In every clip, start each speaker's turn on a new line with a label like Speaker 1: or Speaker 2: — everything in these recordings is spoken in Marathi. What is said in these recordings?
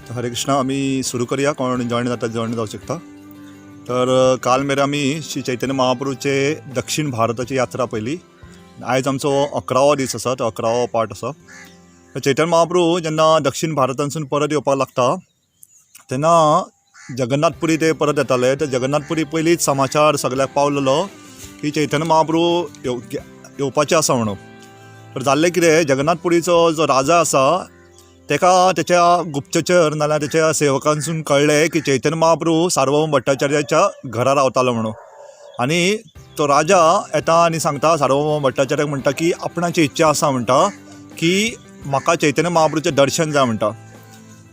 Speaker 1: हरे कृष्णा आम्ही सुरू करूया. कोण जॉईन जाऊ शकता. तर काल मेरे आम्ही श्री चैतन्य महाप्रभूचे दक्षिण भारताची यात्रा पहिली. आयज आमचो 11वो दीस आसा, तो 11वो पार्ट आसा. चैतन्य महाप्रभू जेन्ना दक्षिण भारतांसून परत येवपाक लागता तेन्ना जगन्नाथपुरी ते परत येताले. तर जगन्नाथपुरी पयलींच समाचार सगळ्याक पावलेलो की चैतन्य महाप्रभू येवपाचे आसा म्हणून. तर जाल्लें कितें, जगन्नाथपुरीचो जो राजा आसा तेका त्याच्या गुप्तचर नाल्यार त्याच्या सेवकांसून कळलें की चैतन्य महाप्रभू सार्वभौम भट्टाचार्याच्या घरा रावतालो म्हणून. आनी तो राजा येता आनी सांगता सार्वभौम भट्टाचार्याक, म्हणटा की आपणाची इच्छा आसा, म्हणटा की म्हाका चैतन्य महाप्रभूचें दर्शन जाय म्हणटा.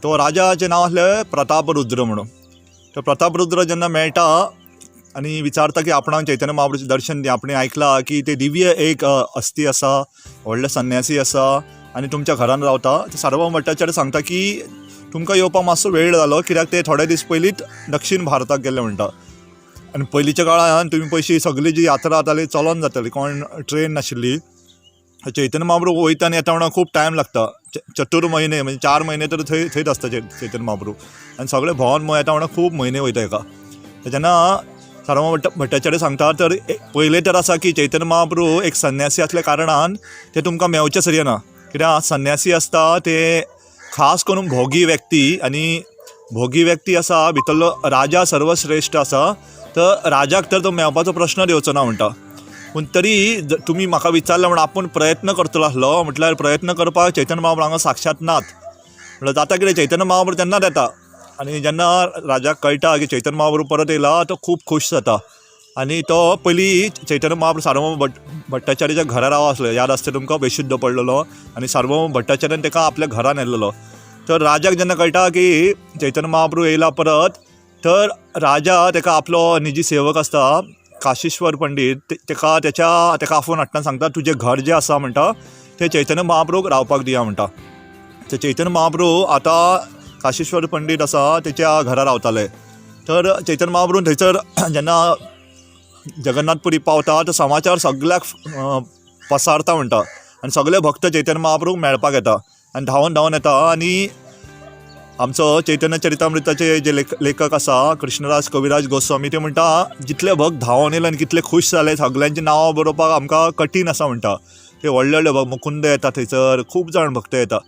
Speaker 1: तो राजाचें नांव आसलें प्रतापरुद्र म्हणून. तो प्रतापरुद्र जेन्ना मेळटा आनी विचारता की आपणाक चैतन्य महाप्रभूचें दर्शन दी. आपणें आयकलां की ते दिव्य एक अस्थी आसा, व्हडले संन्यासी आसा आनी तुमच्या घरान रावता. सार्वभौम भट्टाचार्य सांगता की तुमकां येवपाक मातसो वेळ जालो, कित्याक ते थोडे दीस पयलींच दक्षिण भारताक गेल्ले म्हणटा. आनी पयलींच्या काळान तुमी पयशी सगळी जी यात्रा जाताली चलोन जाताली, कोण ट्रेन नाशिल्ली. चैतन्य महाप्रभू वयता आनी येता म्हणून खूब टायम लागता. चतुर म्हयने म्हणजे 4 म्हयने तर थंयच आसता चैतन्य महाप्रभू. आनी सगळे भोंवन येता म्हणून खूब म्हयने वयता एका. जेन्ना सार्वभौम भट्टाचार्य सांगता तर पयलें तर आसा की चैतन्य महाप्रभू एक संन्यासी आसल्या कारणान ते तुमकां मेवचें सरयना. कित्याक संन्यासी आसता ते खास करून भोगी व्यक्ती, आनी भोगी व्यक्ती आसा भितरलो राजा सर्वश्रेश्ठ आसा, तर राजाक तर तो मेवपाचो प्रश्न येवचो ना म्हणटा. पूण तरी तुमी म्हाका विचारलें म्हणून आपूण प्रयत्न करतलो आसलो. म्हटल्यार प्रयत्न करपाक चैतन्य महाप्रभू हांगा साक्षात नात. म्हटल्यार जाता कितें, चैतन्य महाप्रभू तेन्नाच येता. आनी जेन्ना राजाक कळटा की चैतन्य महाप्रभू परत येयला तो खूब खूश जाता. आनी तो पयलीं चैतन्य महाप्रभू सार्वभौम भट्टाचार्याच्या घरा रावो आसलो. याद आसता तुमकां, बेशुद्ध पडलेलो आनी सार्वभौम भट्टाचार्यान ताका आपल्या घरान व्हेल्लेलो. तर राजाक जेन्ना कळटा की चैतन्य महाप्रभू येयला परत, तर राजा ताका आपलो निजी सेवक आसता काशीश्वर पंडीत, ताका आफोवन हाडटाना सांगता तुजें घर जें आसा म्हणटा तें चैतन्य महाप्रभूक रावपाक दिया म्हणटा. तर चैतन्य महाप्रभू आतां काशीश्वर पंडीत आसा तेच्या घरा रावताले. तर चैतन्य महाप्रभू थंयसर जेन्ना जगन्नाथपुरी पावता तर समाचार सगळ्याक पसारता म्हणटा. आनी सगळे भक्त चैतन्य महाप्रभूक मेळपाक येता आनी धांवन येता. आनी आमचो चैतन्य चरितामृताचे जे लेखक आसा कृष्णराज कविराज गोस्वामी, ते म्हणटा जितले भक्त धांवन येयले आनी कितले खूश जाले, सगळ्यांची नांवां बरोवपाक आमकां कठीण आसा म्हणटा. ते व्हडले भक्त मुकुंद येता थंयसर, खूब जाण भक्त येता.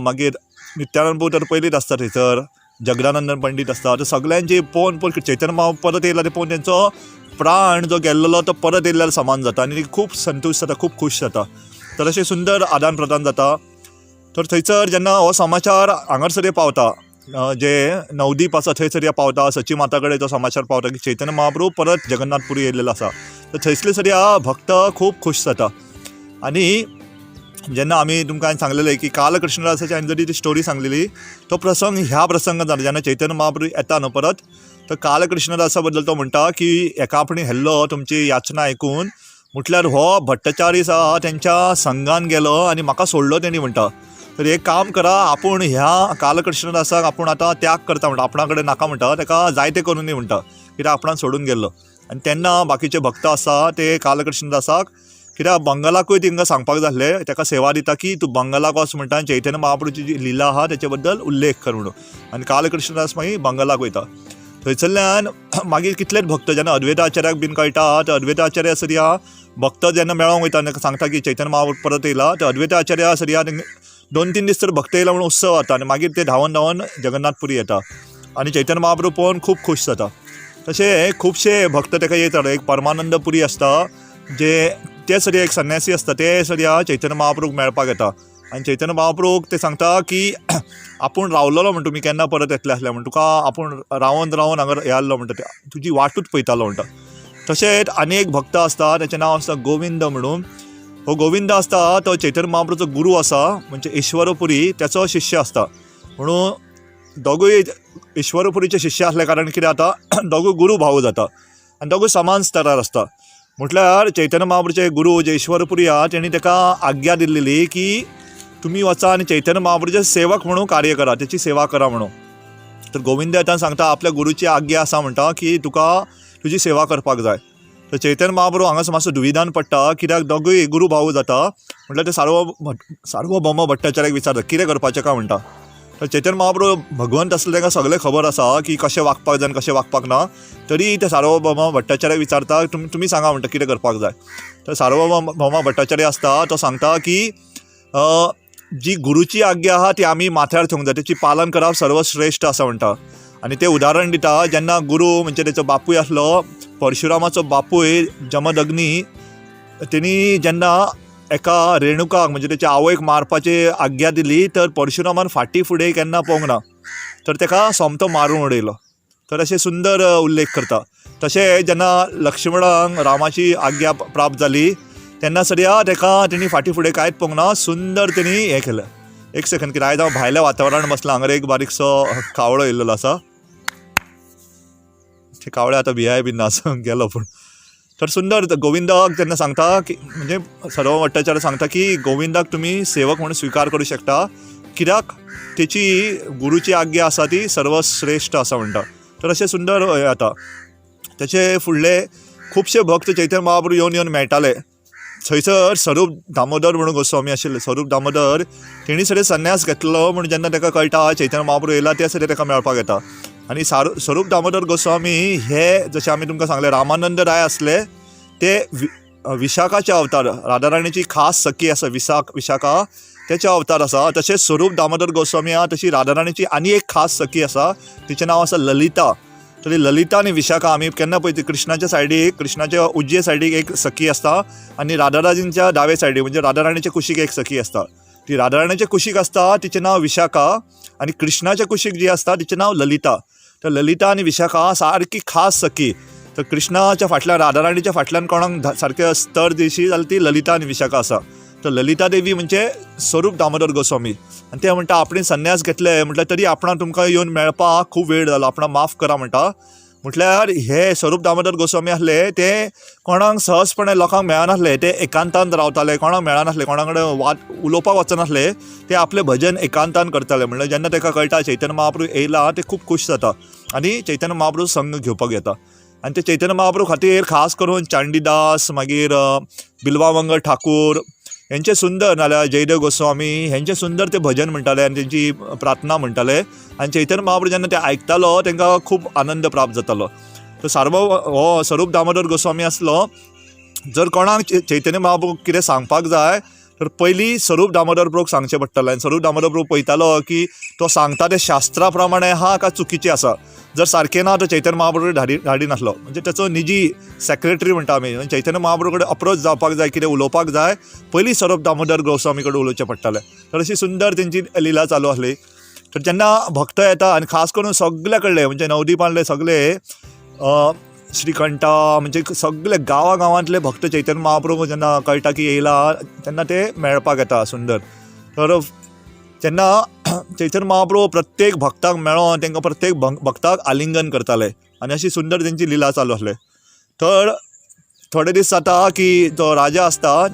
Speaker 1: मागीर नित्यानंद प्रभू तर पयलींच आसता थंयसर, जगदानंद पंडीत आसता. तर सगळ्यांची पळोवन चैतन्य महाप्रभू परत येयला ते पळोवन तेंचो प्राण जो गेल्लो तो परत येयल्यार समान जाता आनी खूब संतुश्ट जाता, खूब खूश जाता. तर अशें सुंदर आदान प्रदान जाता. तर थंयसर जेन्ना हो समाचार हांगासर पावता, जे नवदीप आसा थंयसर पावता, सची माता कडेन तो समाचार पावता की चैतन्य महाप्रभू परत जगन्नाथपुरी येयल्लेलो आसा. तर थंयसले सर भक्त खूब खूश जाता. आनी जेन्ना आमी तुमकां हांवें सांगलेलें की काल कृष्णदासाची हांवें जरी ती स्टोरी सांगलेली, तो प्रसंग ह्या प्रसंगात जाता जेन्ना चैतन्य महाप्रभू येता न्हू परत. तर काल कृष्णदासा बद्दल तो म्हणटा की एका आपणी हेल्लो तुमची याचना आयकून, म्हटल्यार हो भट्टाचार्य आसा तेंच्या संघान गेलो आनी म्हाका सोडलो तेणी म्हणटा. तर एक काम करा, आपूण ह्या काल कृष्णदासाक आपूण आतां त्याग करता म्हणटा, आपणा कडेन नाका म्हणटा, ताका जाय तें करून दी म्हणटा, कित्याक आपणान सोडून गेल्लो. आनी तेन्ना बाकीचे भक्त आसा ते काल कृष्णदासाक, कित्याक बंगालाकूय तांकां सांगपाक जाय आसलें, ताका सेवा दिता की तूं बंगालाक वच म्हणटा, चैतन्य महाप्रभूची जी लिला आहा तेचे बद्दल उल्लेख कर म्हणून. आनी काल कृष्णदास मागीर बंगालाक वयता. थंयसरल्यान मागीर कितलेच भक्त जेन्ना अद्वैताचार्याक बीन कळटा, तर अद्वैताचार्य सर भक्त जेन्ना मेळोंक वयता ताका सांगता की चैतन्य महाप्रभू परत येयला. तर अद्वैताचार्य सर 2-3 दीस तर भक्त येयला म्हणून उत्सव जाता. आनी मागीर ते धांवन जगन्नाथपुरी येता आनी चैतन्य महाप्रभू पळोवन खूब खूश जाता. तशे खुबशे भक्त ताका येतात. एक परमानंद पुरी आसता, जे ते सर एक संन्यासी आसता, ते सर चैतन्य महाप्रभूक मेळपाक येता. आनी चैतन्य महाप्रभूक ते सांगता की आपूण रावलेलो म्हण तुमी केन्ना परत येतले आसले म्हण, तुका आपूण रावन हांगा येयल्लो म्हणटा, तुजी वाटूच पळयतालो म्हणटा. तशेंच आनी एक भक्त आसता, तेचें नांव आसता गोविंद म्हणून. हो गोविंद आसता तो चैतन्य महाप्रभूचो गुरू आसा, म्हणजे ईश्वरपुरी त्याचो शिष्य आसता. म्हणून दोगूय ईश्वरपुरीचे शिष्य आसल्या कारण कितें जाता, दोगूय गुरू भाव जाता आनी दोगूय समान स्तरार आसता. म्हटल्यार चैतन्य महाप्रभूचे गुरू जे ईश्वरपुरी आहा तेणी ताका आज्ञा दिल्ली की तुमी वचा आनी चैतन्य महाप्रभूचे सेवक म्हणून कार्य करा, त्याची सेवा करा म्हणून. तर गोविंद येता सांगता आपल्या गुरूची आज्ञा आसा म्हणटा की तुका तुजी सेवा करपाक जाय. तर चैतन्य महाप्रभू हांगासर मातसो दुविधान पडटा, कित्याक दोगूय गुरू भाव जाता. म्हटल्यार ते सार्वभौम भट्टाचार्याक विचारता कितें करपाचें काय म्हणटा. तर चैतन्य महाप्रभू भगवंत आसले ताका सगळें खबर आसा की कशें वागपाक जाय आनी कशें वागपाक ना. तरी ते सार्वभौम भट्टाचार्याक विचारता तुमी सांगा म्हणटा कितें करपाक जाय. तर सार्वभौम भट्टाचार्य आसता तो सांगता की जी गुरूची आज्ञा आहा ती आमी माथ्यार ठेवंक जाय, तेची पालन करप सर्वश्रेष्ठ आसा म्हणटा. आनी ते उदाहरण दिता जेन्ना गुरू म्हणजे तेचो बापूय आसलो परशुरामाचो बापूय जमदग्नी, तेणी जेन्ना एका रेणुकाक म्हणजे तेच्या आवयक मारपाची आज्ञा दिली तर परशुरामान फाटी फुडें केन्ना पळोवंक ना, तर ताका सोमतो मारून उडयलो. तर अशें सुंदर उल्लेख करता. तशें जेन्ना लक्ष्मणाक रामाची आज्ञा प्राप्त जाली तेन्ना सद्या ताका तेणी फाटी फुडें कांयच पळोवंक ना, सुंदर तेणी हें केलें. एक सेकंड, कितें आयज हांव भायल्या वातावरण बसलां, हांगा एक बारीकसो कावळो येयल्लो आसा. ते कावळे आतां भियाय बीन ना गेलो पूण. तर सुंदर गोविंदाक तेन्ना सांगता की म्हणजे सर्व भट्टाचार्य सांगता की गोविंदाक तुमी सेवक म्हणून स्वीकार करूं शकता, कित्याक तेची गुरूची आज्ञा आसा ती सर्वश्रेष्ठ आसा म्हणटा. तर अशें सुंदर हें जाता. तेचे फुडले खुबशे भक्त चैतन्य महाप्रभू येवन मेळटाले. थंयसर स्वरूप दामोदर म्हणून गोस्वामी आशिल्ले. स्वरूप दामोदर तेणी सगळे संन्यास घेतलो म्हणून जेन्ना ताका कळटा चैतन्य महाप्रभू येयला ते सगळे ताका मेळपाक येता. आनी स्वरूप दामोदर गोस्वामी हे जशें आमी तुमकां सांगलें रामानंद राय आसले ते विशाखाचे अवतार, राधाराणीची खास सखी आसा विशाखा तेचे अवतार आसा. तशेंच स्वरूप दामोदर गोस्वामी आहा तशी राधाराणीची आनी एक खास सखी आसा, तिचें नांव आसा ललिता. तरी ललिता आनी विशाखा आमी केन्ना पळय कृष्णाच्या सायडीक, कृष्णाच्या उजवे सायडीक एक सखी आसता आनी राधाराणीच्या दावे सायडीक म्हणजे राधाराणीच्या कुशीक एक सखी आसता. ती राधाराणीच्या कुशीक आसता तिचें नांव विशाखा आनी कृष्णाच्या कुशीक जी आसता तिचें नांव ललिता. तर ललिता आनी विशाखा सारकी खास सखी. तर कृष्णाच्या फाटल्यान राधाराणीच्या फाटल्यान कोणाक सारकें स्तर दिशी जाल्यार ती ललिता आनी विशाखा आसा. तर ललिता देवी म्हणजे स्वरूप दामोदर गोस्वामी. आनी ते म्हणटा आपणे संन्यास घेतले म्हटल्यार तरी आपणाक तुमकां येवन मेळपाक खूब वेळ जालो, आपणाक माफ करा म्हणटा. म्हटल्यार हे स्वरूप दामोदर गोस्वामी आसले ते कोणाक सहजपणे लोकांक मेळनासले, ते एकांतांत रावताले, कोणाक मेळनासले, कोणा कडेन उलोवपाक वचनासले, ते आपले भजन एकांतान करताले. म्हणल्यार जेन्ना ताका कळटा चैतन्य महाप्रभू येयला ते खूब खूश जाता आनी चैतन्य महाप्रभू संग घेवपाक येता. आनी ते चैतन्य महाप्रभू खातीर खास करून चांडीदास, मागीर बिल्वामंगल ठाकूर हेंचे सुंदर, नाल्यार जयदेव गोस्वामी हेंचे सुंदर ते भजन म्हणटाले आनी तेंची प्रार्थना म्हणटाले. आनी चैतन्य महाप्रभू जेन्ना ते आयकतालो तांकां खूब आनंद प्राप्त जातालो. तर हो स्वरूप दामोदर गोस्वामी आसलो. जर कोणाक चैतन्य महाप्रभू कितें सांगपाक जाय तर पयलीं स्वरूप दामोदर प्रभूक सांगचें पडटालें. आनी स्वरूप दामोदर प्रभू पळयतालो की तो सांगता तें शास्त्रा प्रमाणे आहा काय चुकीचें आसा. जर सारकें ना तो चैतन्य महाप्रभू धाडिनासलो. म्हणजे तेचो निजी सेक्रेटरी म्हणटा आमी, चैतन्य महाप्रभू कडेन अप्रोच जावपाक जाय, कितें उलोवपाक जाय पयलीं स्वरूप दामोदर गोस्वामी कडेन उलोवचें पडटालें. तर अशी सुंदर तेंची लिला चालू आसली. तर जेन्ना भक्त येता आनी खास करून सगळे कडले म्हणजे नवदीपांतले सगळे श्रीकंठा म्हणजे सगळे गांवांतले भक्त चैतन्य महाप्रभू जेन्ना कळटा की येयला तेन्ना ते मेळपाक येता सुंदर. तर जेन्ना चैतन्य महाप्रभू प्रत्येक भक्ताक मेळोन तांकां प्रत्येक भक्ताक आलिंगन करताले आनी अशी सुंदर तेंची लिला चालू आसली. तर थोडे दीस जाता की जो राजा आसता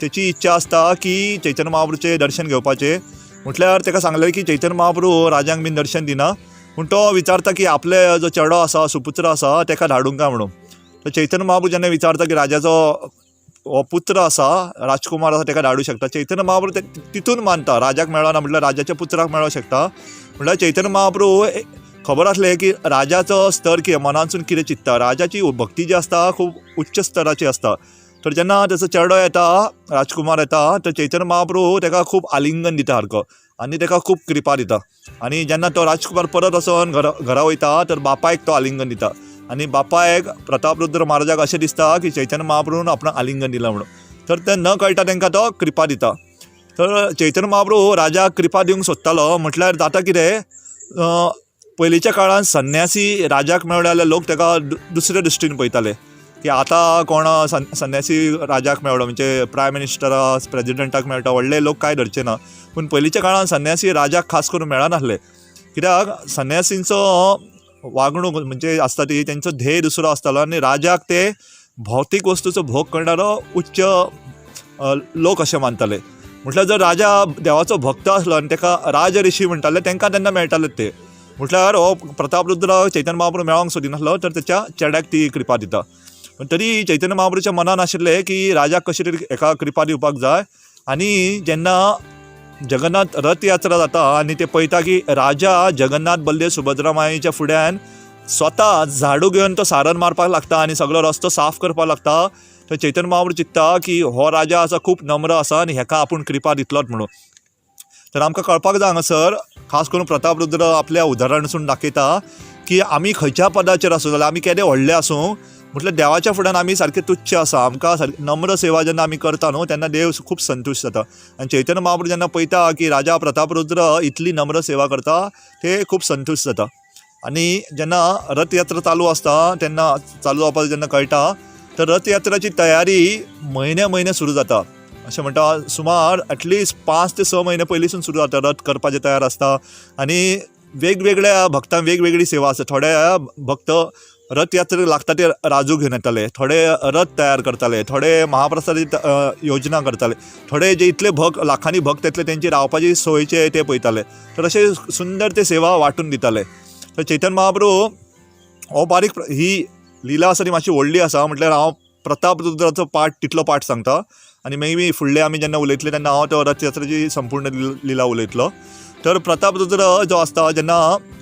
Speaker 1: तेची इच्छा आसता की चैतन्य महाप्रभूचें दर्शन घेवपाचें. म्हटल्यार ताका सांगलें की चैतन्य महाप्रभू राजांक बीन दर्शन दिना, पूण तो विचारता की आपले जो चेडो आसा सुपुत्र आसा ताका धाडूंक काय म्हणून. तर चैतन्य महाप्रभू जेन्ना विचारता की राजाचो हो पुत्र आसा राजकुमार आसा ताका धाडूं शकता, चैतन्य महाप्रभू तितून मानता. राजाक मेळना म्हटल्यार राजाच्या पुत्राक मेळूं शकता. म्हटल्यार चैतन्य महाप्रभू खबर आसलें की राजाचो स्तर कितें, मनांतसून कितें चित्ता. राजाची भक्ती जी आसता खूब उच्च स्तराची आसता. तर जेन्ना तेचो चेडो येता, राजकुमार येता, तर चैतन्य महाप्रभू ताका खूब आलिंगन दिता सारको आनी ताका खूब कृपा दिता. आनी जेन्ना तो राजकुमार परत वचून घरा वयता तर बापायक तो आलिंगन दिता. आनी बापायक प्रतापरुद्र महाराजाक अशें दिसता की चैतन्य महाप्रभून आपणाक आलिंगन दिलां म्हणून. तर तें न कळटा तांकां तो कृपा दिता. तर चैतन्य महाप्रभू राजाक कृपा दिवंक सोदतालो. म्हटल्यार जाता कितें, पयलींच्या काळांत संन्यासी राजाक मेळ्ळे जाल्यार लोक ताका दुसरे दृश्टीन पळयताले की आतां कोण संन्यासी राजाक मेळ्ळो म्हणजे प्रायम मिनिस्टराक प्रेजिडेंटाक मेळटा व्हडले लोक कांय धरचे ना. पूण पयलींच्या काळांत संन्यासी राजाक खास करून मेळनासले, कित्याक संन्यासींचो वागणूक म्हणजे आसता ती तेंचो ध्येय दुसरो आसतालो आनी राजाक ते भौतीक वस्तूचो भोग करणारो उच्च लोक अशें मानताले. म्हटल्यार जर राजा देवाचो भक्त आसलो आनी ताका राज ऋषी म्हणटाले तांकां तेन्ना मेळटाले ते. म्हटल्यार हो प्रतापरुद्र चैतन्य महाप्रभू मेळोंक सोदिनासलो, तर तेच्या चेड्याक ती कृपा दिता. पण तरी चैतन्य महाप्रभूच्या मनान आशिल्लें की राजाक कशें तरी एका कृपा दिवपाक जाय. आनी जेन्ना जगन्नाथ रथ यात्रा जाता आनी ते पळयता की राजा जगन्नाथ बलदेव सुभद्रा मायेच्या फुड्यान स्वता झाडू घेवन तो सारन मारपाक लागता आनी सगळो रस्तो साफ करपाक लागता. तर चैतन्य महाप्रभू चिंतता की हो राजा आसा खूब नम्र आसा आनी हेका आपूण कृपा दितलोच म्हणून. तर आमकां कळपाक जाय हांगासर खास करून प्रतापरुद्र आपल्या उदाहरणासून दाखयता की आमी खंयच्या पदाचेर आसूं जाल्यार आमी केदे व्हडले आसूं म्हटल्यार देवाच्या फुड्यान आमी सारके तुच्छ आसा. आमकां नम्र सेवा जेन्ना आमी करता न्हू तेन्ना देव खूब संतुश्ट जाता. आनी चैतन्य महाप्रभू जेन्ना पळयता की राजा प्रतापरुद्र इतली नम्र सेवा करता ते खूब संतुश्ट जाता. आनी जेन्ना रथयात्रा चालू आसता तेन्ना चालू जावपाक जेन्ना कळटा तर रथयात्रेची तयारी म्हयने सुरू जाता. अशें म्हणटा सुमार एटलिस्ट 5 ते 6 म्हयने पयलींसून सुरू जाता. रथ करपाचें तयार आसता आनी वेगवेगळ्या भक्तांक वेगवेगळी सेवा आसता. थोडे भक्त रथ यात्रेक लागता ते राजू घेवन येताले, थोडे रथ तयार करताले, थोडे महाप्रसादी योजना करताले, थोडे जे इतले लाखांनी भक्त येतले तेंची रावपाची सोयचे ते पळयताले. तर अशे सुंदर ते सेवा वांटून दिताले. तर चैतन्य महाप्रभू हो बारीक ही लिला आसा ती मातशी व्हडली आसा म्हटल्यार हांव प्रतापरुद्राचो तितलो पाठ सांगता आनी मागीर फुडले आमी जेन्ना उलयतले तेन्ना हांव तो रथयात्रेची संपूर्ण लिला उलयतलो. तर प्रतापरुद्र जो आसता जेन्ना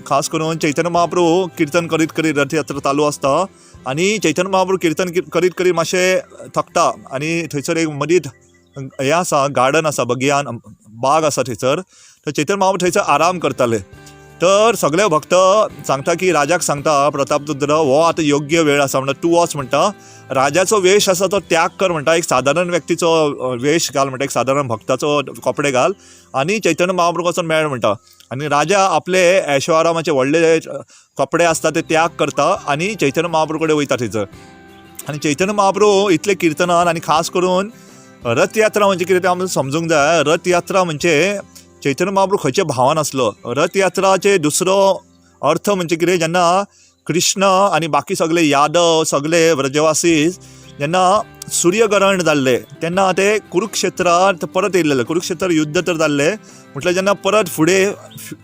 Speaker 1: खास करून चैतन्य महाप्रभू कीर्तन करीत करीत रथयात्रा चालू आसता आनी चैतन्य महाप्रभू कीर्तन करीत करीत मातशें थकता आनी थंयसर एक मदींच हें आसा गार्डन आसा बगियान बाग आसा थंयसर. तर चैतन्य महाप्रभू थंयसर आराम करताले. तर सगळे भक्त सांगता की राजाक सांगता प्रतापरुद्र हो आतां योग्य वेळ आसा म्हणटा तूं वच म्हणटा. राजाचो वेश आसा तो त्याग कर म्हणटा, एक सादारण व्यक्तीचो वेश घाल म्हणटा, एक सादारण भक्ताचो कपडे घाल आनी चैतन्य महाप्रभू वचून मेळ म्हणटा. आनी राजा आपले ऐशोआरामाचे व्हडले कपडे आसता ते त्याग करता आनी चैतन्य महाप्रभू कडेन वयता थंयसर. आनी चैतन्य महाप्रभू इतले कीर्तनान आनी खास करून रथयात्रा म्हणजे कितें तें आमकां समजूंक जाय. रथयात्रा म्हणजे चैतन्य महाप्रभू खंयचे भावान आसलो. रथयात्राचे दुसरो अर्थ म्हणजे कितें जेन्ना कृष्ण आनी बाकी सगळे यादव सगळे व्रजवासी जेन्ना सूर्यग्रहण जाल्ले तेन्ना ते कुरुक्षेत्रांत परत येयल्ले. कुरुक्षेत्र युद्ध तर जाल्ले म्हटल्यार जेन्ना परत फुडें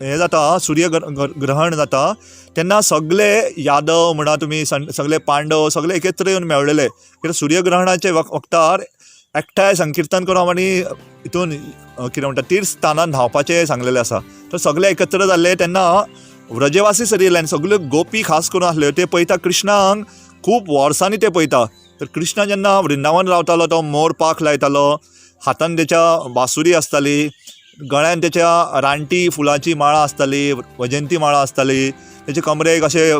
Speaker 1: हें जाता सूर्यग्रहण जाता तेन्ना सगळे यादव म्हणा तुमी सगळे पांडव सगळे एकत्र येवन मेळलेले. कित्याक सूर्यग्रहणाचे वक्तार एकठांय संकीर्तन करून आनी हितून कितें म्हणटा तीर्थस्थानांत न्हांवपाचें सांगलेलें आसा. तर सगळे एकत्र जाल्ले तेन्ना व्रजवासी सरियल्ले आनी सगल्यो गोपी खास करून आसल्यो ते पळयता कृष्णाक खूब वर्सांनी ते पळयता. तर कृष्ण जेन्ना वृंदावन रावतालो तो मोर पाख लायतालो, हातान तेच्या बासुरी आसताली, गळ्यान तेच्या रानटी फुलांची माळा आसताली, वजंती माळा आसताली, तेचे कमरेक अशे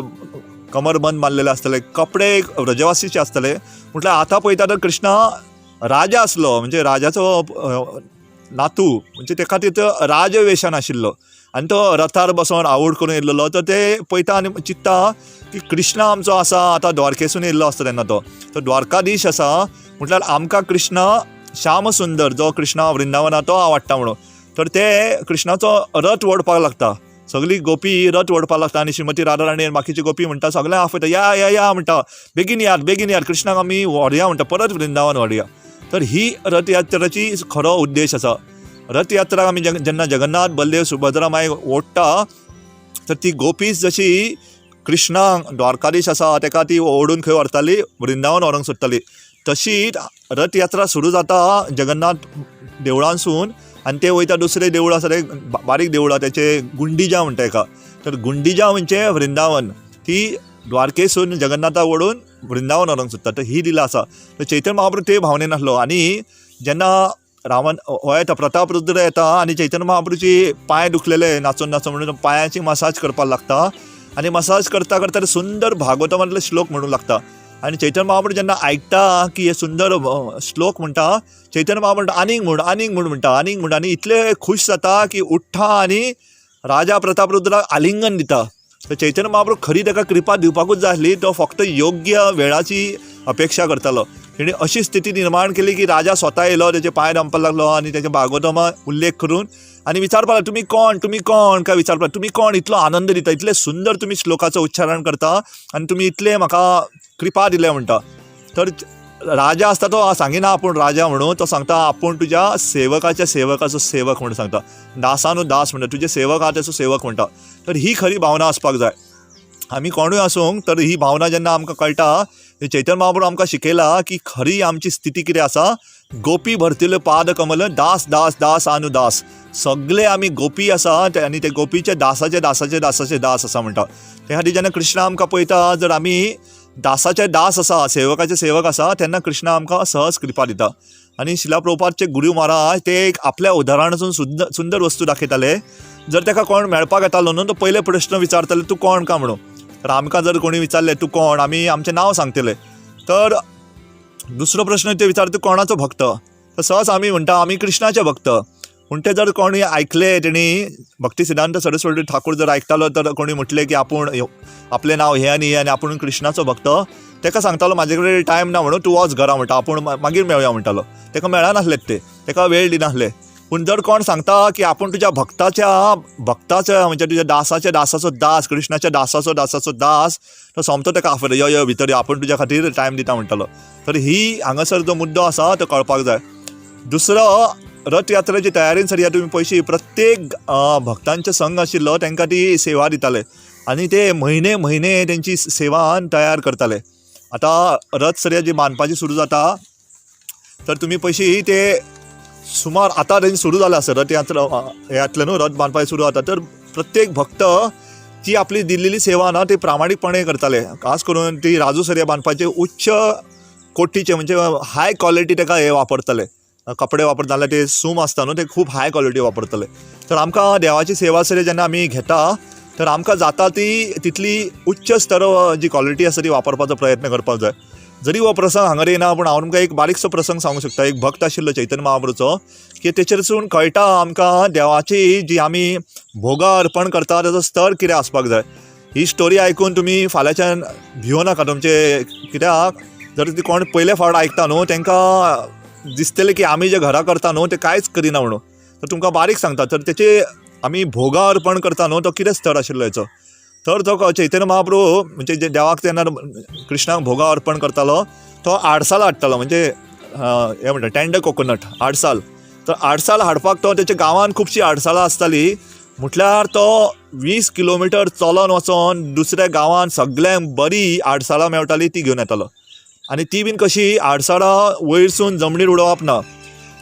Speaker 1: कमरबंद बांदलेले आसताले, कपडे व्रजवासीचे आसताले. म्हटल्यार आतां पळयता तर कृष्ण राजा आसलो म्हणजे राजाचो नातू म्हणजे तेका तिथं राजवेशान आशिल्लो आनी तो रथार बसोन आवड करून येयल्लो. तर ते पळयता आनी चिंतता की कृष्ण आमचो आसा आतां द्वारकेसून येयल्लो आसता तेन्ना तो द्वारकाधीश आसा म्हटल्यार आमकां कृष्ण श्याम सुंदर जो कृष्ण वृंदावना तो आवडटा म्हणून. तर ते कृष्णाचो रथ ओडपाक लागता. सगळी गोपी रथ ओडपाक लागता आनी श्रीमती राधा राणी आनी बाकीची गोपी म्हणटा सगळ्यांक आफयता या या या म्हणटा बेगीन यार कृष्णाक आमी व्हरया म्हणटा परत वृंदावन व्हरया. तर ही रथयात्रेची खरो उद्देश आसा. रथयात्रा आमी जेन्ना जगन्नाथ बलदेव सुभद्रा माय ओडटा तर ती गोपीच जशी कृष्णाक द्वारकाधीश आसा तेका ती ओडून खंय व्हरताली वृंदावन व्हरोंक सोदताली तशीच रथयात्रा सुरू जाता जगन्नाथ देवळांसून आनी ते वयता दुसरें देवूळ आसा ते बारीक देवूळ आसा तेचे गुंडिजा म्हणटा एका. तर गुंडिजा म्हणजे वृंदावन ती द्वारकेसून जगन्नाथाक ओडून वृंदावन व्हरोंक सोदता. तर ही लिला आसा. तर चैतन्य महाप्रभू ते भावनेन आसलो आनी जेन्ना रावण हो येता प्रतापरुद्र येता आनी चैतन्य महाप्रभूची पांय दुखलेले नाचून म्हणून पांयाची मसाज करपाक लागता आनी मसाज करता करता सुंदर भागवतांतले श्लोक म्हणूंक लागता. आनी चैतन्य महाप्रभू जेन्ना आयकता की हे सुंदर श्लोक म्हणटा चैतन्य महाप्रभू आनीक म्हूण म्हणटा आनी इतले खूश जाता की उठ्ठा आनी राजा प्रतापरुद्राक आलिंगन दिता. तर चैतन्य महाप्रभू खरी ताका कृपा दिवपाकूच जाय आसली. तो फक्त योग्य वेळाची अपेक्षा करतालो. तेणी अशी स्थिती निर्माण केली की राजा स्वता येयलो तेचे पांय दामपाक लागलो आनी तेच्या भागवतामा उल्लेख करून आनी विचारपाक लागलो तुमी कोण काय विचारपाक तुमी कोण इतलो आनंद दिता इतले सुंदर तुमी श्लोकाचो उच्चारण करता आनी तुमी इतले म्हाका कृपा दिले म्हणटा. तर राजा आसता तो सांगिना आपूण राजा म्हणून तो सांगता आपूण तुज्या सेवकाचो सेवक म्हणून सांगता. दासानू दास म्हणटा तुजे सेवक आहा तेचो सेवक म्हणटा. तर ही खरी भावना आसपाक जाय. आमी कोणूय आसूंक तर ही भावना जेन्ना आमकां कळटा चैतन्य महाप्रभू आमकां शिकयला की खरी आमची स्थिती कितें आसा गोपी भरतिल्यो पाद कमल दास दास दास अनुदास. सगळे आमी गोपी आसात आनी ते गोपीचे दासाचे दासाचे दासाचे दास आसा म्हणटा. ते खातीर जेन्ना कृष्ण आमकां पळयता, जर आमी दासाचे दास आसा, सेवकाचे सेवक आसा, तेन्ना कृष्ण आमकां सहज कृपा दिता. आनी शिला प्रभुपादचे गुरू महाराज ते एक आपल्या उदाहरणासून सुंदर वस्तू दाखयताले. जर ताका कोण मेळपाक येतालो न्हू, तो पयले प्रश्न विचारताले तूं कोण काय म्हणून. तर आमकां जर कोणी विचारलें तूं कोण, आमी आमचें नांव सांगतले. तर दुसरो प्रश्न ते विचारता तूं कोणाचो भक्त. तर सहज आमी म्हणटा आमी कृष्णाचे भक्त. पूण ते जर कोणी आयकले, तेणी भक्ती सिद्धांत सरस्वती ठाकूर जर आयकतालो, तर कोणी म्हटलें की आपूण आपलें नांव हें आनी हें आनी आपूण कृष्णाचो भक्त, ताका सांगतालो म्हाजे कडेन टायम ना म्हणून, तूं वच घरा म्हणटा, आपूण मागीर मेळया म्हणटालो. ताका मेळनासलें ते, ताका वेळ दिनासले. पूण जर कोण सांगता की आपूण तुज्या भक्ताच्या म्हणजे तुज्या दासाच्या दासाचो दास, कृष्णाच्या दासाचो दासाचो दास, तो सोमतो ताका आफर यो यो भितर यो, आपूण तुज्या खातीर टायम दिता म्हणटालो. तर ही हांगासर जो मुद्दो आसा तो कळपाक जाय. दुसरो, रथ यात्रेची तयारीन सर तुम्ही पयशी प्रत्येक भक्तांचे संघ आशिल्लो, तांकां ती सेवा दिताले आनी ते म्हयने म्हयने तेंची सेवान तयार करताले. आतां रथ सर्या जी मानपाची सुरू जाता, तर तुमी पयशी ते सुमार आतां रेंज सुरू जाला आसा रथ यात्रा ह्यातले न्हू, रथ बांदपाची सुरू जाता. तर प्रत्येक भक्त ती आपली दिल्लेली सेवा ना ती प्रामाणीकपणे करताले. खास करून ती राजू सर्या बांदपाचे उच्च कोटीचे म्हणजे हाय क्वॉलिटी ताका हे वापरताले, कपडे वापरता जाल्यार ते सूम आसता न्हू, ते खूब हाय क्वॉलिटी वापरतले. तर आमकां देवाची सेवा सर जेन्ना आमी घेता, तर आमकां जाता ती तितली उच्च स्तर जी क्वॉलिटी आसा ती वापरपाचो प्रयत्न करपाक जाय. जरी हो प्रसंग हांगा येना, पूण हांव तुमकां एक बारीकसो प्रसंग सांगूंक शकता. एक भक्त आशिल्लो चैतन्य महाप्रभूचो, की तेचेरसून कळटा आमकां देवाची जी आमी भोगां अर्पण करता ताचो स्तर कितें आसपाक जाय. ही स्टोरी आयकून तुमी फाल्यांच्यान भिवो नाका तुमचे, कित्याक जर ती कोण पयले फावट आयकता न्हू, तांकां दिसतलें की आमी जे घरा करता न्हू ते कांयच करिना म्हणून. तर तुमकां बारीक सांगता, तर तेचे आमी भोगां अर्पण करता न्हू, तो कितें स्तर आशिल्लो हेचो. तर तो चैतन्य महाप्रभू म्हणजे जे देवाक तेन्ना कृष्णाक भोगां अर्पण करतालो, तो आडसाल हाडटालो, म्हणजे हे म्हणटा टेंडर कोकोनट आडसाल. तर आडसाल हाडपाक तो तेच्या गांवांत खुबशीं आडसालां आसतालीं, म्हटल्यार तो 20 किलोमिटर चलोन वचोन दुसऱ्या गांवांत सगळ्यांक बरी आडसालां मेळटाली ती घेवन येतालो. आनी ती बीन कशी, आडसाळां वयरसून जमनीर उडोवप ना,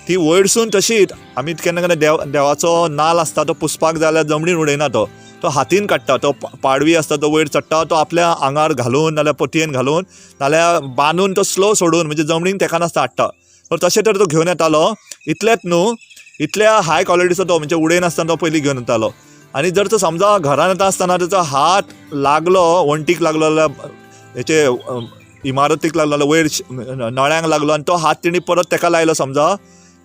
Speaker 1: ती वयरसून तशीच आमी केन्ना केन्ना देवाचो नाल आसता तो पुसपाक जाय जाल्यार जमनीर उडयना, तो हातीन काडटा. तो पाडवी आसता तो वयर चडटा, तो आपल्या आंगार घालून नाल्यार पटयेन घालून नाल्यार बांदून तो स्लो सोडून म्हणजे जमनीन तेका नासता हाडटा. तर तशें तर तो घेवन येतालो. इतलेंच न्हू, इतल्या हाय क्वॉलिटीचो तो म्हणजे उडयनासतना तो पयलीं घेवन येतालो. आनी जर तो समजा घरान येता आसतना तेचो हात लागलो वण्टीक लागलो जाल्यार हेचे इमारतीक लागलो जाल्यार वयर नळ्यांक लागलो आनी तो हात तेणी परत तेका लायलो समजा,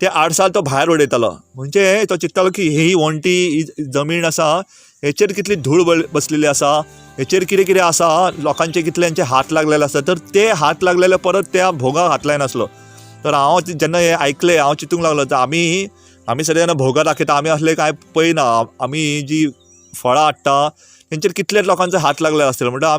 Speaker 1: ते आडसाल तो भायर उडयतालो. म्हणजे तो चिंततालो की ही वण्टी ही जमीन आसा, हेचेर कितली धूळ बसलेली आसा, हेचेर कितें कितें आसा, लोकांचे कितल्यांचे हात लागलेले आसा. तर ते हात लागलेले परत त्या भोगाक हात लायनासलो. तर हांव जेन्ना हे आयकलें हांव चिंतूंक लागलो, तर आमी सगळे जेन्ना भोगां दाखयता आमी असले कांय पळयना. आमी जी फळां हाडटा तेंचेर कितलेच लोकांचे हात लागलेले आसतले. म्हणटा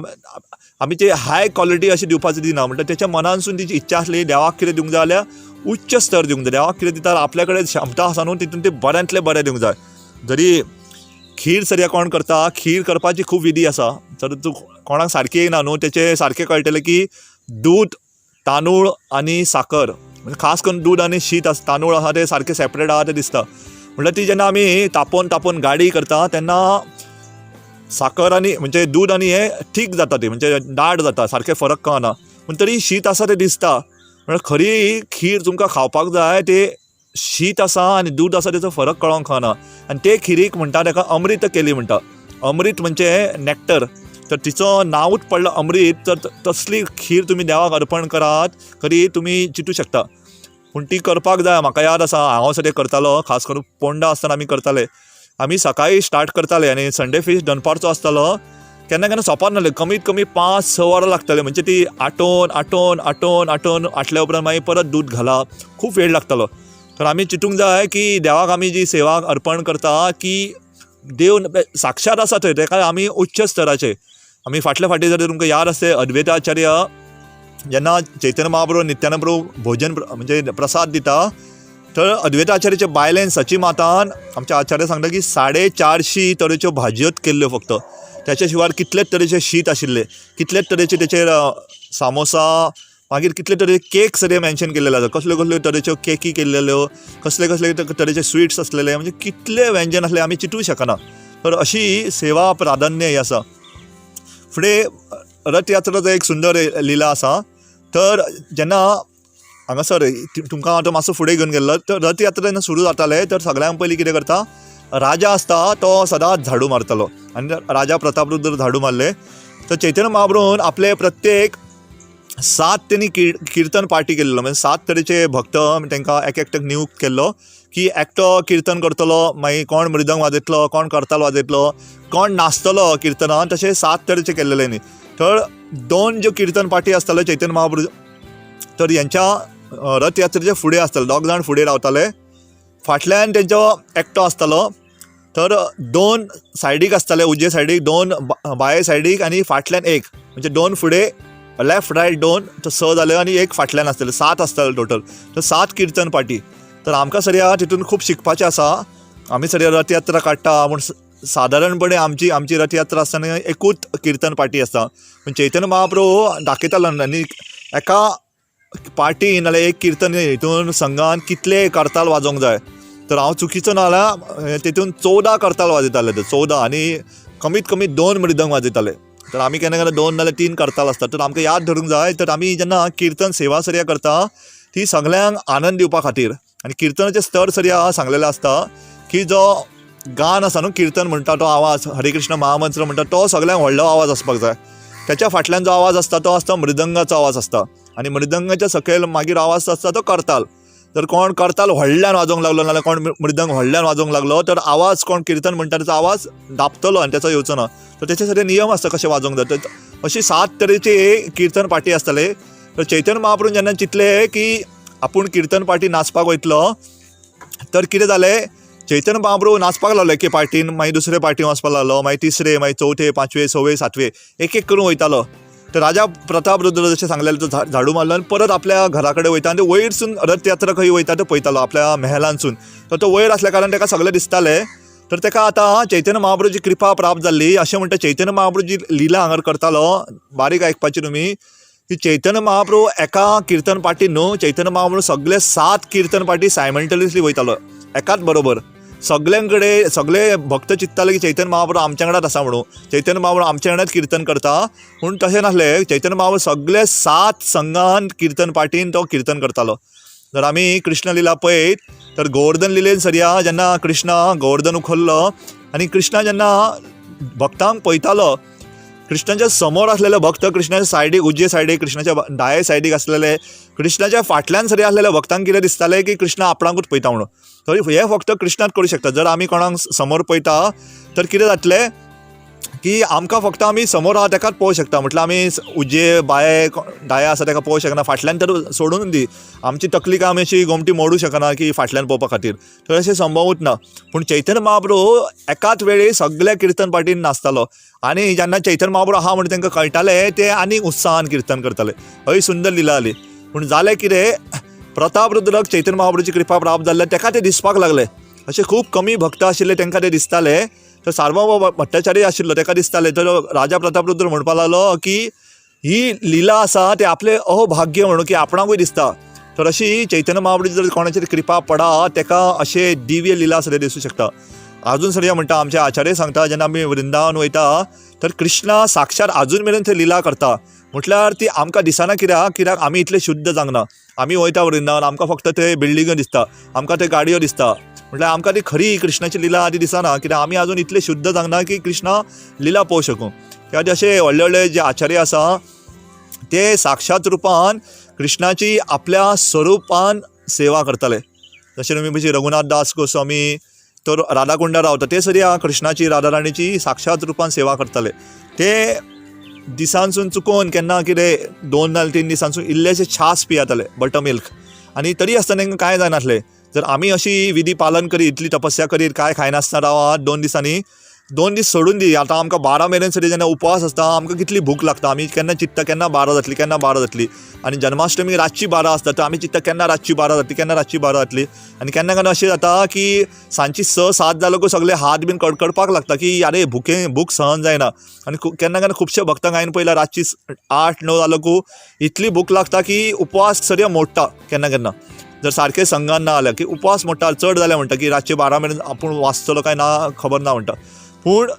Speaker 1: आमी ते हाय क्वॉलिटी अशी दिवपाची दिना. म्हणटा तेच्या मनानसून तिची इच्छा आसली देवाक कितें दिवंक जाय जाल्यार उच्च स्तर दिवंक जाय. देवाक कितें दिता आपल्या कडेन क्षमता आसा न्हू, तितून ते बऱ्यांतले बरें दिवंक जाय. जरी खीर सर कोण करता, खीर करपाची खूब विधी आसा. तर तूं कोणाक सारकी येना न्हू, तेचे सारकें कळटलें की दूद, तांदूळ आनी साकर, म्हणजे खास करून दूद आनी शीत आसा, तांदूळ आसा ते सारके सेपरेट आहा ते दिसता. म्हणल्यार ती जेन्ना आमी तापोवन गाडी करता तेन्ना साकर आनी म्हणजे दूद आनी हे ठीक जाता, ती म्हणजे दाट जाता, सारके फरक कळना. पूण तरी शीत आसा ते दिसता. म्हणल्यार खरी खीर तुमकां खावपाक जाय ते शीत आसा आनी दूद आसा तेचो फरक कळोंक कळना. आनी ते खिरीक म्हणटा ताका अमृत केली म्हणटा. अमृत म्हणजे नॅक्टर. तर तिचो नांवूच पडलो अमृत. तर तसली खीर तुमी देवाक अर्पण करात, खरी तुमी चिंतूं शकता. पूण ती करपाक जाय. म्हाका याद आसा हांव सगळें करतालो, खास करून पोंडा आसतना आमी करताले. आमी सकाळीं स्टार्ट करताले आनी संडे फीश दनपारचो आसतालो. केन्ना केन्ना सोंपना नासलें, कमीत कमी 5-6 वरां लागताले. म्हणजे ती आटोवन आटल्या उपरांत मागीर परत दूद घालप, खूब वेळ लागतालो. तर आमी चिंतूंक जाय की देवाक आमी जी सेवा अर्पण करता की देव साक्षात आसा थंय, तेका आमी उच्च स्तराचे. आमी फाटल्या फाटी जर तुमकां याद आसता अद्वैताचार्य जेन्ना चैतन्य महाप्रभू नित्यानंद प्रभू भोजन म्हणजे प्रसाद दिता, तर अद्वैताचार्याचे बायलेन सची मातान आमचे आचार्य सांगता की 450 तरेच्यो भाजयोच केल्ल्यो फक्त. त्याच्या शिवाय कितलेच तरेचे शीत आशिल्ले, कितलेच तरेचे तेचेर सामोसा, मागीर कितले तरेचे केक सगळे मेन्शन केल्लेले आसा, कसल्यो कसल्यो तरेच्यो केकी केल्लेल्यो, कसले कसले तरेचे स्वीट्स आसलेले, म्हणजे कितले व्यंजन आसले आमी चिंतूंक शकना. तर अशी सेवा प्राधान्य ही आसा. फुडें रथयात्रेचो एक सुंदर लिला आसा. तर जेन्ना हांगासर तुमकां आतां मातसो फुडें घेवन गेल्लो, तर रथयात्रा जेन्ना सुरू जाताले तर सगळ्यांत पयलीं कितें करता, राजा आसता तो सदांच झाडू मारतलो आनी राजा प्रतापरुद्र झाडू मारले. तर चैतन्य महाप्रभून आपले प्रत्येक 7 त्यांनी कीर्तन पार्टी केल्लो, म्हणजे 7 तरेचे भक्त तांकां एक एकट्याक नियुक्त केल्लो की एकटो कीर्तन करतलो, मागीर कोण मृदंग वाजयतलो, कोण करताल वाजयतलो, कोण नाचतलो कीर्तनान, तशें 7 तरेचे केल्लेले न्ही. तर 2 ज्यो कीर्तन पार्टी आसताल्यो चैतन्य महाप्रभू, तर यांच्या रथयात्रेचे फुडें आसताले, 2 जाण फुडें रावताले, फाटल्यान तेंचो एकटो आसतालो. तर 2 सायडीक आसताले, उजवे सायडीक 2, बाये सायडीक आनी फाटल्यान 1, म्हणजे 2 फुडें, लेफ्ट रायट 2, तर 6 जाले आनी 1 फाटल्यान आसतले, 7 आसताले टोटल. तर 7 कीर्तन पार्टी. तर आमकां सरिया तितून खूब शिकपाचें आसा. आमी सरिया रथयात्रा काडटा पूण सादारणपणे आमची रथयात्रा आसतना एकूच कीर्तन पार्टी आसता. पूण चैतन्य महाप्रभू दाखयतालो आनी एका पार्टी नाल्यार एक कीर्तन हितून संघान कितले करताल वाजोवंक जाय. तर हांव चुकीचो ना जाल्यार तितून 14 करताल वाजयताले, 14 आनी कमीत कमी 2 मृदंग वाजयताले. तर आमी केन्ना केन्ना 2 नाल्यार 3 करताल आसता. तर आमकां याद धरूंक जाय, तर आमी जेन्ना कीर्तन सेवा सरिया करता ती सगळ्यांक आनंद दिवपा खातीर. आनी कीर्तनाचे स्तर सरिया सांगलेले आसता की जो गान आसा न्हू, कीर्तन म्हणटा तो आवाज, हरे कृष्ण महामंत्र म्हणटा तो सगळ्यांक व्हडलो आवाज आसपाक जाय. त्याच्या फाटल्यान जो आवाज आसता तो आसता मृदंगाचो आवाज आसता, आनी मृदंगाच्या सकयल मागीर आवाज आसता तो करताल. तर कोण करताल व्हडल्यान वाजोवंक लागलो नाल्यार कोण मृदंग व्हडल्यान वाजोवंक लागलो तर आवाज कोण कीर्तन म्हणटा त्याचो आवाज दापतलो आनी त्याचो येवचो ना. तर तेचे सगळे नियम आसता कशें वाजोवंक जाय. अशी 7 तरेचे कीर्तन पार्टी आसताले. तर चैतन्य महाप्रभून जेन्ना चिंतले की आपूण कीर्तन पार्टी नाचपाक वयतलो, तर कितें जालें, चैतन्य महाप्रभू नाचपाक लागलो एके पार्टीन, मागीर दुसरे पार्टीन वचपाक लागलो, मागीर तिसरे, मागीर चवथे, 5वे, 6वे, 7वे एक करून वयतालो. तर राजा प्रतापरुद्र जशें सांगलेलें तो झाडू मारलो आनी परत आपल्या घरा कडेन वयता आनी वयरसून रथयात्रा खंय वयता तो पळयतालो आपल्या मेहलांसून. तर तो वयर आसल्या कारणान ताका सगळें दिसतालें. तर ताका आतां चैतन्य महाप्रभूची कृपा प्राप्त जाल्ली अशें म्हणटा. चैतन्य महाप्रभूची लिला हांगर करतालो, बारीक आयकपाची तुमी, की चैतन्य महाप्रभू एका कीर्तन पार्टीन न्हू, चैतन्य महाप्रभू सगळे 7 कीर्तन पार्टी सायमल्टेनियसली वयतालो एकाच बरोबर. सगळ्यांकडे सगळे भक्त चिंतताले की चैतन्य महाप्रभू आमच्या वांगडाच आसा म्हणून, चैतन्य महाप्रभू आमच्या वांगडाच कीर्तन करता. पूण तशें नासलें, चैतन्य महाप्रभू सगळे 7 संघान कीर्तन पार्टीन तो कीर्तन करतालो. जर आमी कृष्ण लिला पळयत तर गोवर्धन लिलेन सरिया जेन्ना कृष्णा गोवर्धन उखल्लो आनी कृष्णा जेन्ना भक्तांक पळयतालो, कृष्णाच्या समोर असलेले भक्त, कृष्णाच्या सायडीक उजवे सायडीक, कृष्णाच्या दाये सायडीक असलेले, कृष्णाच्या फाटल्यान सरी असलेल्या भक्तांक कितें दिसतालें की कृष्णा आपणाकूच पळयता म्हणून. तर हे फक्त कृष्णाच करूं शकता. जर आमी कोणाक समोर पळयता तर कितें जातलें की आमकां फक्त आमी समोर आहा ताकाच पळोवंक शकता. म्हटल्यार आमी उजवे बाये दाया आसा ताका पळोवंक शकना, फाटल्यान तर सोडून दी, आमची तकलीक आमी अशी गोमटी मोडूं शकना की फाटल्यान पळोवपा खातीर. तर अशें संभवूच ना. पूण चैतन्य महाप्रभू एकाच वेळी सगळ्या कीर्तन पार्टीन नाचतालो आनी जेन्ना चैतन्य महाप्रभू आहा म्हणून तांकां कळटालें ते आनी उत्साहान कीर्तन करताले. हय सुंदर लिला जाली. पूण जालें कितें, प्रतापरुद्राक चैतन्य महाप्रभूची कृपा प्राप्त जाल्ले ताका तें दिसपाक लागलें. अशे खूब कमी भक्त आशिल्ले तांकां तें दिसतालें. तर सार्वभौम भट्टाचार्य आशिल्लो ताका दिसतालें. तर राजा प्रतापरुद्र म्हणपाक लागलो की ही लिला आसा ते आपले अहोभाग्य म्हणून की आपणाकूय दिसता. तर अशी चैतन्य महाप्रभूची जर कोणाचेर कृपा पडा ताका अशे दिव्य लिला सगळे दिसूं शकता. अजून सरिया म्हणटा, आमचे आचार्य सांगता जेन्ना आमी वृंदावन वयता तर कृष्णा साक्षात अजून मेरेन थंय लिला करता. म्हटल्यार ती आमकां दिसना कित्याक आमी इतले शुद्ध जावंक ना. आमी वयता वृंदावन, आमकां फक्त थंय बिल्डिंग दिसता, आमकां थंय गाडयो दिसता. म्हटल्यार आमकां ती खरी कृष्णाची लिला आदी दिसना कित्याक आमी आजून इतले शुद्ध जावंक ना की कृष्णा लिला पळोवंक शकूं. कित्याक अशे व्हडले व्हडले जे आचार्य आसा ते साक्षात रुपान कृष्णाची आपल्या स्वरुपान सेवा करताले. जशें तुमी पळय रघुनाथ दास गोस्वामी तर राधाकुंडा रावता ते सरिया कृष्णाची राधा राणीची साक्षात रुपान सेवा करताले. ते दिसांसून चुकोवन केन्ना कितें 2 नाल्यार 3 दिसांसून इल्लेशे छास पियेताले, बटर मिल्क, आनी तरी आसतना तांकां कांय जायनासलें. जर आमी अशी विधी पालन करीत, इतली तपस्या करीत, कांय खायनासतना रावात 2 दिसांनी, 2 दीस सोडून दी. आतां आमकां 12 मेरेन सरी जेन्ना उपवास आसता आमकां कितली भूक लागता. आमी केन्ना चिंतता केन्ना 12 जातली केन्ना 12 जातली. आनी जन्माष्टमी रातची 12 आसता तर आमी चिंतता केन्ना रातची 12 जातली केन्ना रातची 12 जातली. आनी केन्ना केन्ना अशें जाता की सांजची 6-7 जालो सगळे हात बीन कडकडपाक लागता की आरे भूक सहन जायना. आनी केन्ना केन्ना खुबशे भक्तांक हांवें पळयला रातची 8-9 जालो इतली भूक लागता की उपवास सरी मोडटा. केन्ना केन्ना जर सारकें संगान ना जाल्यार की उपवास मोडटा चड जाल्यार म्हणटा की रातचे 12 मेरेन आपूण वाचतलो काय ना खबर ना म्हणटा. पूण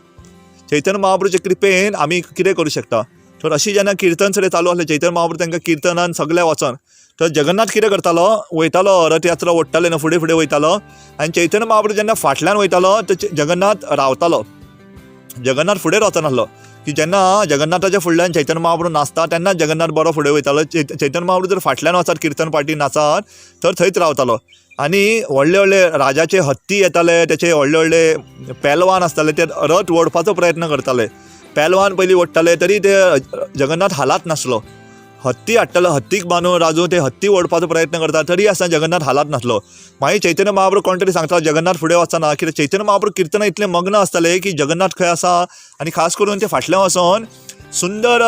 Speaker 1: चैतन्य महाप्रभूचे कृपेन आमी कितें करूं शकता. तर अशी जेन्ना किर्तन सगळें चालू आसलें चैतन्य महाप्रभू तांकां किर्तनान सगळे वचोन तर जगन्नाथ कितें करतालो वयतालो रथयात्रा ओडटाले न्हू फुडें फुडें वयतालो. आनी चैतन्य महाप्रभू जेन्ना फाटल्यान वयतालो तर जगन्नाथ रावतालो. जगन्नाथ फुडें रावतानासलो की जेन्ना जगन्नाथाच्या फुडल्यान चैतन्य महाप्रभू नाचता तेन्ना जगन्नाथ बरो फुडें वयतालो. चैतन्य महाप्रभू जर फाटल्यान वचत कीर्तन पार्टी नाचात तर थंयच रावतालो. आनी व्हडले व्हडले राजाचे हत्ती येताले त्याचे व्हडले व्हडले पेलवान आसताले ते रथ ओडपाचो प्रयत्न करताले. पेलवान पयलीं ओडटाले तरी ते जगन्नाथ हालात नासलो. हत्ती हाडटालो हत्तीक बांदून राजू ते हत्ती ओडपाचो प्रयत्न करता तरी आसतना जगन्नाथ हालात नासलो. मागीर चैतन्य महाप्रभू कोण तरी सांगता जगन्नाथ फुडें वचना कित्याक चैतन्य महाप्रभू किर्तना इतले मग्न आसताले की जगन्नाथ खंय आसा. आनी खास करून ते फाटल्यान वचोन सुंदर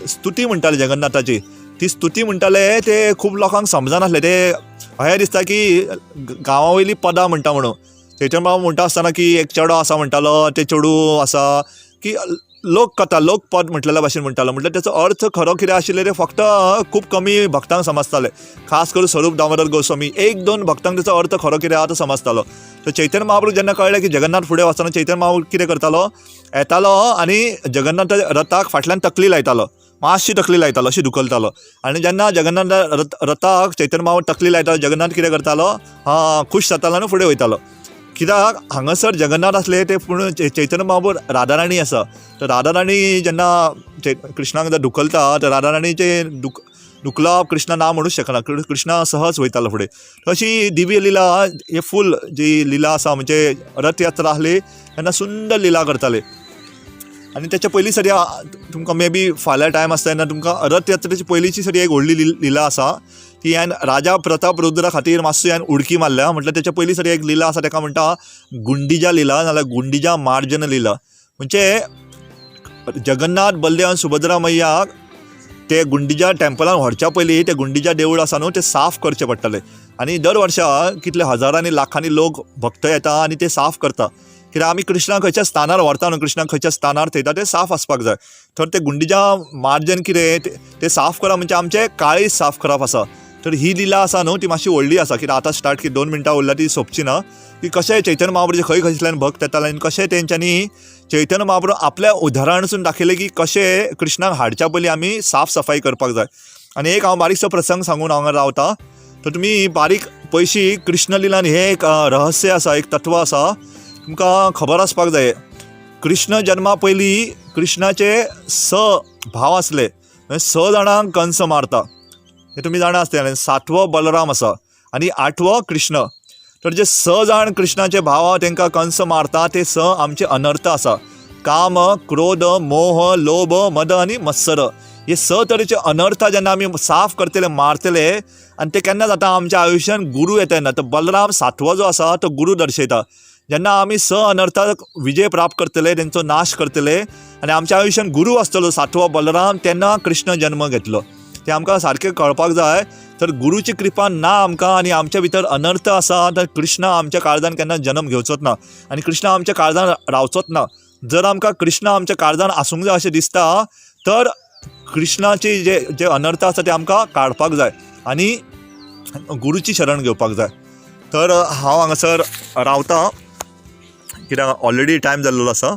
Speaker 1: स्तुती म्हणटाले जगन्नाथाची. ती स्तुती म्हणटाले ते खूब लोकांक समजनासलें. ते अशें दिसता की गांवा वयलीं पदां म्हणटा म्हणून. चैतन्य महाप्रभू म्हणटा आसतना की एक चेडो आसा म्हणटालो ते चेडू आसा की लोककथा लोकपद म्हटलेल्या भाशेन म्हणटालो. म्हटल्यार तेचो अर्थ खरो कितें आशिल्लें ते फक्त खूब कमी भक्तांक समजताले. खास करून स्वरूप दामोदर गोस्वामी 1-2 भक्तांक तेचो अर्थ खरो कितें आहा तो समजतालो. तर चैतन्य महाप्रभू जेन्ना कळ्ळें की जगन्नाथ फुडें वचना चैतन्य महाप्रभू कितें करतालो येतालो आनी जगन्नाथ रथाक फाटल्यान तकली लायतालो. मातशी तकली लायतालो अशी धुकलतालो. आनी जेन्ना जगन्नाथ रथाक चैतन्य महाप्रभू तकली लायतालो जगन्नाथ कितें करतालो खूश जातालो आनी फुडें वयतालो. कित्याक हांगासर जगन्नाथ आसले ते पूण चैतन्य महाप्रभू राधाराणी आसा. तर राधाराणी जेन्ना कृष्णाक जर धुकलता तर राधाराणीचे धुकलप कृष्ण ना म्हणूच शकना. कृष्ण सहज वयतालो फुडें. अशी दिव्य लिला हे फूल जी लिला आसा म्हणजे रथयात्रा आसली तेन्ना सुंदर लिला करताले. आनी तेच्या पयलीं सरी तुमकां मे बी फाल्यां टायम आसता तेन्ना तुमकां रथयात्रेची पयलींची सरी एक व्हडली लिला आसा. ती हांवें राजा प्रताप रुद्रा खातीर मातशी हांवें उडकी मारल्या. म्हटल्यार तेच्या पयलीं सरी एक लिला आसा ताका म्हणटा गुंडिजा लिला नाजाल्यार गुंडिजा मार्जन लिला. म्हणजे जगन्नाथ बलदेव आनी सुभद्रा मैयाक ते गुंडिजा टेम्पलान व्हरच्या पयलीं ते गुंडिजा देवूळ आसा न्हू ते साफ करचे पडटले. आनी दर वर्सा कितले हजारांनी लाखांनी लोक भक्त येता आनी ते साफ करता. कित्याक आमी कृष्णाक खंयच्या स्थानार व्हरता न्हू कृष्णाक खंयच्या स्थानार थंयता ते साफ आसपाक जाय. तर ते गुंडिजा मार्जन कितें ते साफ करप म्हणजे आमचें काळीज साफ करप आसा. तर ही लिला आसा न्हू ती मातशी व्हडली आसा कित्याक आतां स्टार्ट की 2 मिनटां उरल्या ती सोंपची ना. की कशें चैतन्य महाप्रभूचे खंय खंयच्यान भक्त येताले आनी कशें तेंच्यांनी चैतन्य महाप्रभू आपल्या उदाहरणासून दाखयलें की कशें कृष्णाक हाडच्या पयलीं आमी साफ सफाई करपाक जाय. आनी एक हांव बारीकसो प्रसंग सांगून हांगा रावता. तर तुमी बारीक पयशी कृष्ण लिलान हें एक रहस्य आसा एक तत्व आसा तुमकां खबर आसपाक जाय. कृष्ण जल्मा पयलीं कृष्णाचे 6 भाव आसले. 6 जाणांक कंस मारता हें तुमी जाणा आसतलें. 7वो बलराम आसा आनी 8वो कृष्ण. तर जे 6 जाण कृष्णाचे भाव तांकां कंस मारता ते 6 आमचे अनर्थ आसा. काम क्रोध मोह लोभ मद आनी मत्सर हे 6 तरेचे अनर्थ जेन्ना आमी साफ करतले मारतले आनी ते केन्ना जाता आमच्या आयुश्यान गुरू येता तेन्ना. तर बलराम 7वो जो आसा तो गुरू दर्शयता. जेन्ना आमी 6 अनर्थाक विजय प्राप्त करतले तेंचो नाश करतले आनी आमच्या आयुश्यान गुरू आसतलो 7वो बलराम तेन्ना कृष्ण जन्म घेतलो. ते आमकां सारकें कळपाक जाय. तर गुरूची कृपा ना आमकां आनी आमच्या भितर अनर्थ आसा तर कृष्ण आमच्या काळजान केन्ना जन्म घेवचोच ना आनी कृष्ण आमच्या काळजान रावचोच ना. जर आमकां कृष्ण आमच्या काळजान आसूंक जाय अशें दिसता तर कृष्णाचे जे अनर्थ आसा ते आमकां काडपाक जाय आनी गुरूची शरण घेवपाक जाय. तर हांव हांगासर रावतां कित्याक ऑलरेडी टायम जाल्लो आसा.